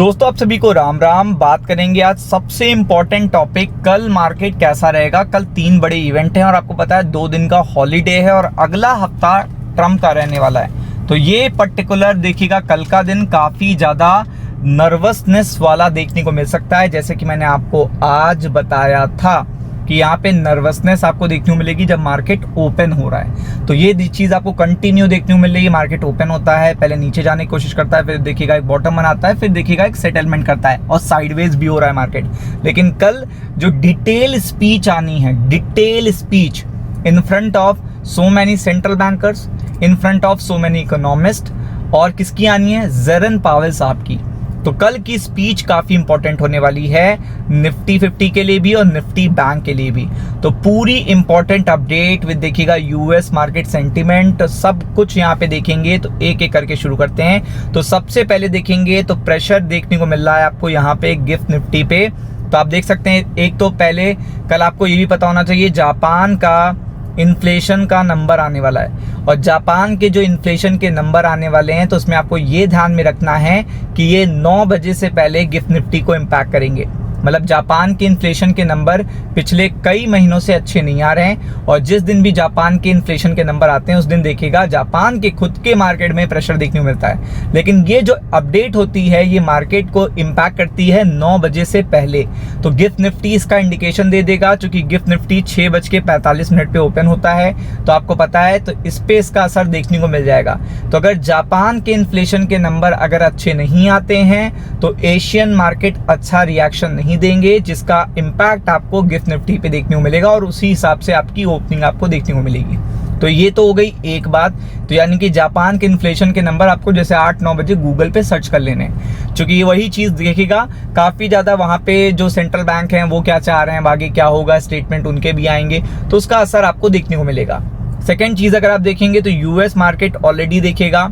दोस्तों आप सभी को राम राम। बात करेंगे आज सबसे इम्पोर्टेंट टॉपिक, कल मार्केट कैसा रहेगा। कल 3 बड़े इवेंट हैं और आपको पता है 2 दिन का हॉलीडे है और अगला हफ्ता ट्रम्प का रहने वाला है। तो ये पर्टिकुलर देखिएगा, कल का दिन काफ़ी ज़्यादा नर्वसनेस वाला देखने को मिल सकता है। जैसे कि मैंने आपको आज बताया था कि यहाँ पे नर्वसनेस आपको देखने को मिलेगी जब मार्केट ओपन हो रहा है। तो ये चीज़ आपको कंटिन्यू देखने को मिल रही है। मार्केट ओपन होता है, पहले नीचे जाने की कोशिश करता है, फिर देखिएगा एक बॉटम बनाता है, फिर देखिएगा एक सेटलमेंट करता है और साइडवेज भी हो रहा है मार्केट। लेकिन कल जो डिटेल स्पीच आनी है, detail speech in front of so many central bankers, in front of so many economist, और किसकी आनी है? जेरन पावेल साहब की। तो कल की स्पीच काफ़ी इंपॉर्टेंट होने वाली है निफ्टी 50 के लिए भी और निफ्टी बैंक के लिए भी। तो पूरी इंपॉर्टेंट अपडेट विद देखिएगा यूएस मार्केट सेंटिमेंट, सब कुछ यहाँ पे देखेंगे। तो एक एक करके शुरू करते हैं। तो सबसे पहले देखेंगे तो प्रेशर देखने को मिल रहा है आपको यहाँ पे गिफ्ट निफ्टी पे। तो आप देख सकते हैं, एक तो पहले कल आपको ये भी पता होना चाहिए जापान का इन्फ्लेशन का नंबर आने वाला है। और जापान के जो इन्फ्लेशन के नंबर आने वाले हैं तो उसमें आपको ये ध्यान में रखना है कि ये 9 बजे से पहले गिफ्ट निफ्टी को इम्पैक्ट करेंगे। मतलब जापान के इन्फ्लेशन के नंबर पिछले कई महीनों से अच्छे नहीं आ रहे हैं और जिस दिन भी जापान के इन्फ्लेशन के नंबर आते हैं उस दिन देखिएगा जापान के खुद के मार्केट में प्रेशर देखने को मिलता है। लेकिन ये जो अपडेट होती है ये मार्केट को इम्पैक्ट करती है 9 बजे से पहले। तो गिफ्ट निफ्टी इसका इंडिकेशन दे देगा, क्योंकि गिफ्ट निफ्टी 6:45 पे ओपन होता है। तो आपको पता है, तो इस पे इसका असर देखने को मिल जाएगा। तो अगर जापान के इन्फ्लेशन के नंबर अगर अच्छे नहीं आते हैं तो एशियन मार्केट अच्छा रिएक्शन नहीं देंगे, जिसका इंपैक्ट आपको गिफ्ट निफ्टी पे देखने को मिलेगा और उसी हिसाब से आपकी ओपनिंग आपको देखने को मिलेगी। तो ये तो हो गई एक बात। तो यानी कि जापान के इन्फ्लेशन के नंबर आपको जैसे 8-9 बजे गूगल पे सर्च कर लेने, क्योंकि ये वही चीज़ देखिएगा काफ़ी ज़्यादा वहाँ पे जो सेंट्रल बैंक हैं वो क्या चाह रहे हैं, आगे क्या होगा, स्टेटमेंट उनके भी आएंगे, तो उसका असर आपको देखने को मिलेगा। सेकेंड चीज़ अगर आप देखेंगे तो यूएस मार्केट ऑलरेडी देखेगा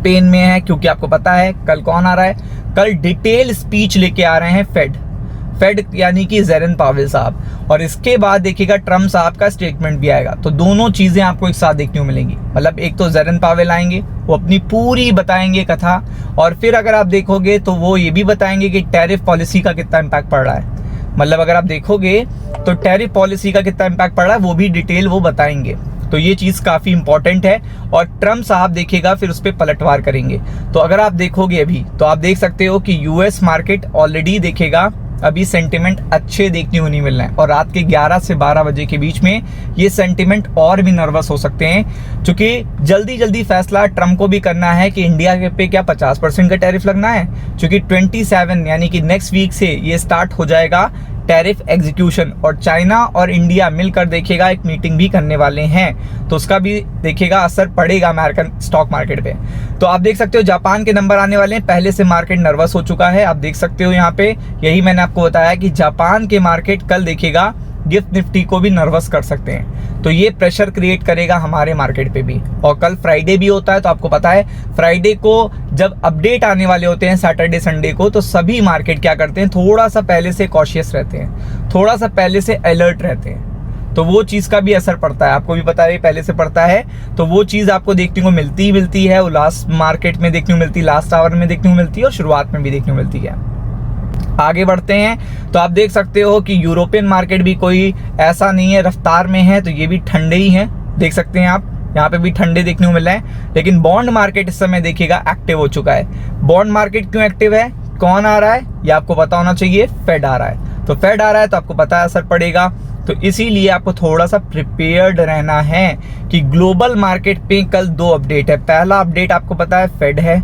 पेन में है, क्योंकि आपको पता है कल कौन आ रहा है? कल डिटेल स्पीच लेके आ रहे हैं फेड यानी कि जेरन पावेल साहब, और इसके बाद देखिएगा ट्रम्प साहब का स्टेटमेंट भी आएगा। तो दोनों चीज़ें आपको एक साथ देखने को मिलेंगी। मतलब एक तो जेरन पावेल आएंगे, वो अपनी पूरी बताएंगे कथा, और फिर अगर आप देखोगे तो वो ये भी बताएंगे कि टैरिफ पॉलिसी का कितना इम्पैक्ट पड़ रहा है। मतलब अगर आप देखोगे तो टैरिफ पॉलिसी का कितना इम्पैक्ट पड़ रहा है वो भी डिटेल वो बताएंगे। तो ये चीज़ काफ़ी इंपॉर्टेंट है और ट्रम्प साहब देखिएगा फिर उस पर पलटवार करेंगे। तो अगर आप देखोगे अभी तो आप देख सकते हो कि यूएस मार्केट ऑलरेडी देखेगा अभी सेंटिमेंट अच्छे देखने को नहीं मिल रहे हैं, और रात के 11 से 12 बजे के बीच में ये सेंटिमेंट और भी नर्वस हो सकते हैं, क्योंकि जल्दी जल्दी फैसला ट्रम्प को भी करना है कि इंडिया के पे क्या 50% का टैरिफ लगना है, क्योंकि 27 यानी कि नेक्स्ट वीक से ये स्टार्ट हो जाएगा टैरिफ एग्जीक्यूशन, और चाइना और इंडिया मिलकर देखिएगा एक मीटिंग भी करने वाले हैं। तो उसका भी देखिएगा असर पड़ेगा अमेरिकन स्टॉक मार्केट पे। तो आप देख सकते हो जापान के नंबर आने वाले हैं, पहले से मार्केट नर्वस हो चुका है। आप देख सकते हो यहाँ पे, यही मैंने आपको बताया कि जापान के मार्केट कल देखिएगा गिफ्ट निफ्टी को भी नर्वस कर सकते हैं। तो ये प्रेशर क्रिएट करेगा हमारे मार्केट पे भी। और कल फ्राइडे भी होता है, तो आपको पता है फ्राइडे को जब अपडेट आने वाले होते हैं सैटरडे संडे को, तो सभी मार्केट क्या करते हैं, थोड़ा सा पहले से कॉशियस रहते हैं, थोड़ा सा पहले से अलर्ट रहते हैं। तो वो चीज़ का भी असर पड़ता है, आपको भी पता है पहले से पड़ता है। तो वो चीज़ आपको देखने को मिलती है, वो लास्ट मार्केट में देखने को मिलती है, लास्ट आवर में देखने को मिलती है और शुरुआत में भी देखने को मिलती है। आगे बढ़ते हैं तो आप देख सकते हो कि यूरोपियन मार्केट भी कोई ऐसा नहीं है रफ्तार में है, तो ये भी ठंडे ही हैं। देख सकते हैं आप यहाँ पे भी ठंडे देखने को मिल रहे हैं। लेकिन बॉन्ड मार्केट इस समय देखिएगा एक्टिव हो चुका है। बॉन्ड मार्केट क्यों एक्टिव है, कौन आ रहा है, ये आपको पता होना चाहिए, फेड आ रहा है। तो फेड आ रहा है तो आपको पता है असर पड़ेगा। तो इसीलिए आपको थोड़ा सा प्रिपेयर्ड रहना है कि ग्लोबल मार्केट पे कल 2 अपडेट है। पहला अपडेट आपको पता है फेड है,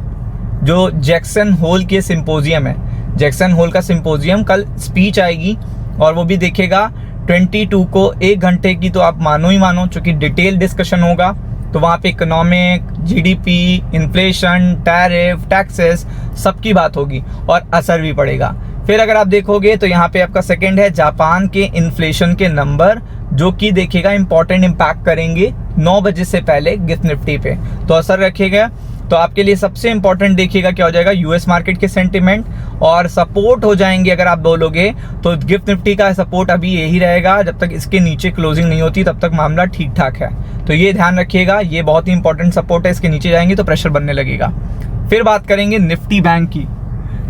जो जैक्सन होल के सिंपोजियम है। जैक्सन होल का सिंपोजियम कल स्पीच आएगी और वो भी देखेगा 22 को 1 घंटे की। तो आप मानो ही मानो, चूंकि डिटेल डिस्कशन होगा तो वहाँ पे economic, GDP, inflation, tariff, taxes सबकी बात होगी और असर भी पड़ेगा। फिर अगर आप देखोगे तो यहाँ पे आपका सेकंड है जापान के इन्फ्लेशन के नंबर, जो कि देखिएगा इंपॉर्टेंट इम्पैक्ट करेंगे 9 बजे से पहले गिफ्ट निफ्टी पे, तो असर रखेगा। तो आपके लिए सबसे इंपॉर्टेंट देखिएगा क्या हो जाएगा, यूएस मार्केट के सेंटिमेंट और सपोर्ट हो जाएंगे। अगर आप बोलोगे तो गिफ्ट निफ्टी का सपोर्ट अभी यही रहेगा, जब तक इसके नीचे क्लोजिंग नहीं होती तब तक मामला ठीक ठाक है। तो ये ध्यान रखिएगा, ये बहुत ही इंपॉर्टेंट सपोर्ट है, इसके नीचे जाएंगे तो प्रेशर बनने लगेगा। फिर बात करेंगे निफ्टी बैंक की।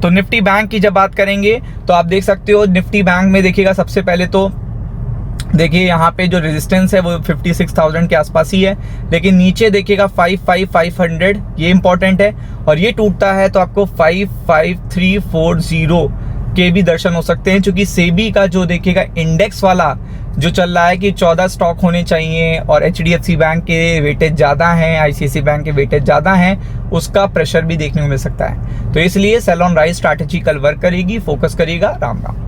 तो निफ्टी बैंक की जब बात करेंगे तो आप देख सकते हो निफ्टी बैंक में देखिएगा, सबसे पहले तो देखिए यहाँ पे जो रेजिस्टेंस है वो 56,000 के आसपास ही है, लेकिन नीचे देखिएगा 55,500 ये इंपॉर्टेंट है, और ये टूटता है तो आपको 55,340 के भी दर्शन हो सकते हैं, क्योंकि सेबी का जो देखिएगा इंडेक्स वाला जो चल रहा है कि 14 स्टॉक होने चाहिए और HDFC बैंक के वेटेज ज़्यादा हैं, ICICI बैंक के वेटेज ज़्यादा हैं, उसका प्रेशर भी देखने को मिल सकता है। तो इसलिए सेल ऑन राइज स्ट्रैटेजी कल वर्क करेगी, फोकस करिएगा। राम राम।